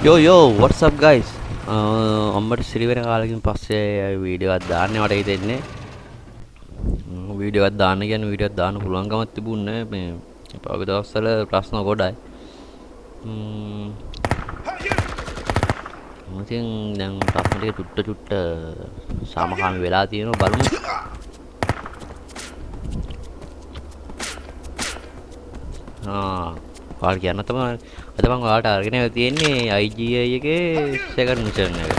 Yo, what's up guys? අම්මට සිරි වෙන කාලෙකින් පස්සේ වීඩියෝ එකක් දාන්නේ මට හිතෙන්නේ. වීඩියෝ එකක් දාන්න කියන්නේ වීඩියෝ එකක් දාන්න පුළුවන්කමක් තිබුණේ නැහැ. මේ පහුගිය දවස්වල ප්‍රශ්න ගොඩයි. ඉතින් දැන් ප්‍රශ්න ටික චුට්ට සාමකාමී වෙලා තියෙනවා බලමු. ඔයාලට කියන්න තමයි අද මම ඔයාලට අරගෙන තියෙන්නේ IGI එකේ සෙකන්ඩ් මිෂන් එක.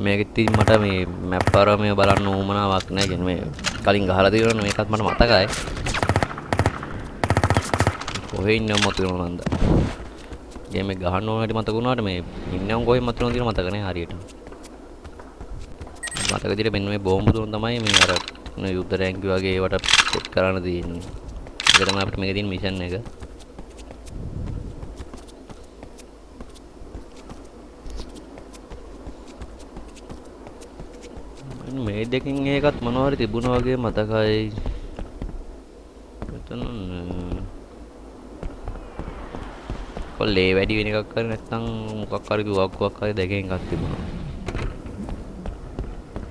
මේක ඉතින් මට මේ මැප් වල මේ බලන්න උවමනාවක් නැහැ. කියන්නේ මේ කලින් ගහලා තියෙනවනේ මේකත් මට මතකයි. කොහේ ඉන්නව මතකනවා නන්ද. ගේම් එක ගහන්න ඕන හැටි මතක වුණාට මේ ඉන්නව කොහේ මතකනවා කියලා මතක නැහැ හරියට. මතක විදිහට මෙන්න මේ බෝම්බ තුන තමයි මේ අර යුද්ධ රැංකි වගේ ඒවට සෙට් කරන්න තියෙන්නේ. ඒක තමයි අපිට මේකේ තියෙන මිෂන් එක. මේ දෙකෙන් එකත් මොනවා හරි තිබුණා වගේ මතකයි. එතන කොල්ලේ වැඩි වෙන එකක් කරේ නැත්නම් මොකක් හරි දුවක්කුවක් හරි දෙකෙන් එකක් තිබුණා.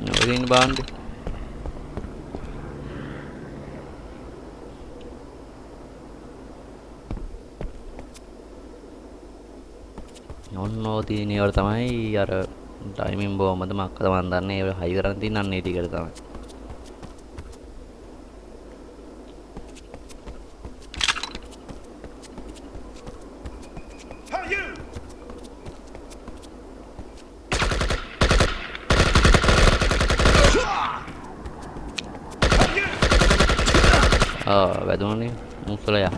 නෝදින් බාන්නේ ඔන්නෝ තියෙන ඒවට තමයි අර ටයිමින් බෝමද මක්කද මන් දන්නේ ඒ හයි කරන් තියන්න අන්න ඒ ටිකට තමයි. වැදුණනේ මුස්සලයා.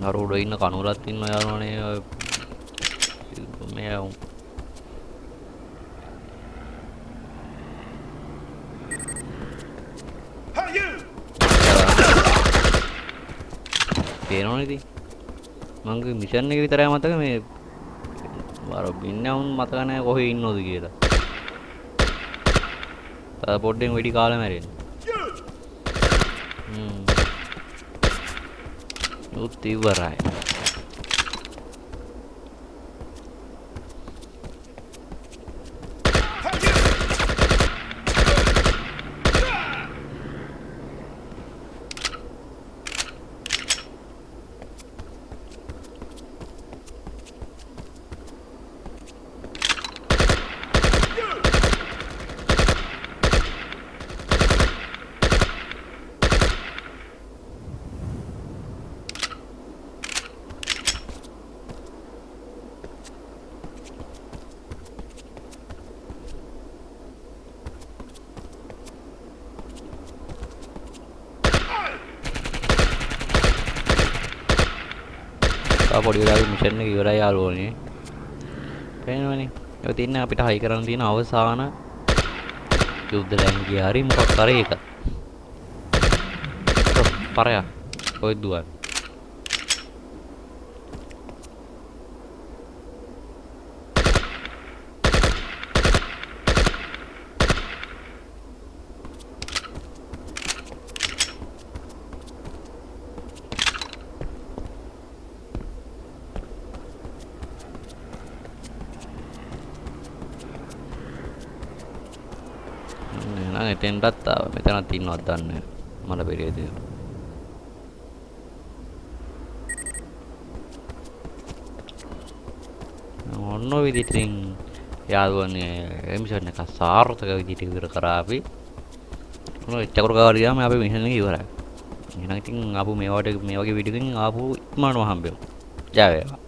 අර උඩ ඉන්න කනුරත් ඉන්න යාළුවනේ මේ තේරෙනවනේ ඉතින් මගේ මිෂන් එක විතරයි මතක මේ අර ඉන්නවුන් මතක නැහැ කොහේ ඉන්නවද කියලා. තව පොඩ්ඩෙන් වෙඩි කාලා මැරෙන්න. උත් ඉවරයි. පොඩි වෙලාවේ මිෂන් එක ඉවරයි යාළුවනේ. පේනවනේ. ඒක තියන්නේ අපිට හයි කරන්න තියෙන අවසාන යුද්ධ රැංකිය හරි මොකක් කරේ එක. පරයා. කොහෙද දුවන්නේ? නෑ එතෙන්ටත් ආවා. මෙතනත් ඉන්නවද දන්නේ නැහැ. මල පෙරියදී. ඔන්න ඔය විදිහට යාළුවනේ මිෂන් එක සාර්ථක විදිහට ඉවර කරා අපි. මොන එච්චර කාලෙ ගියාම අපේ මිෂන් එක ඉවරයි. එහෙනම් ඉතින් ආපු මේ වගේ වීඩියෝ එකකින් ආපු ඉක්මනටම හම්බෙමු. ජය වේවා.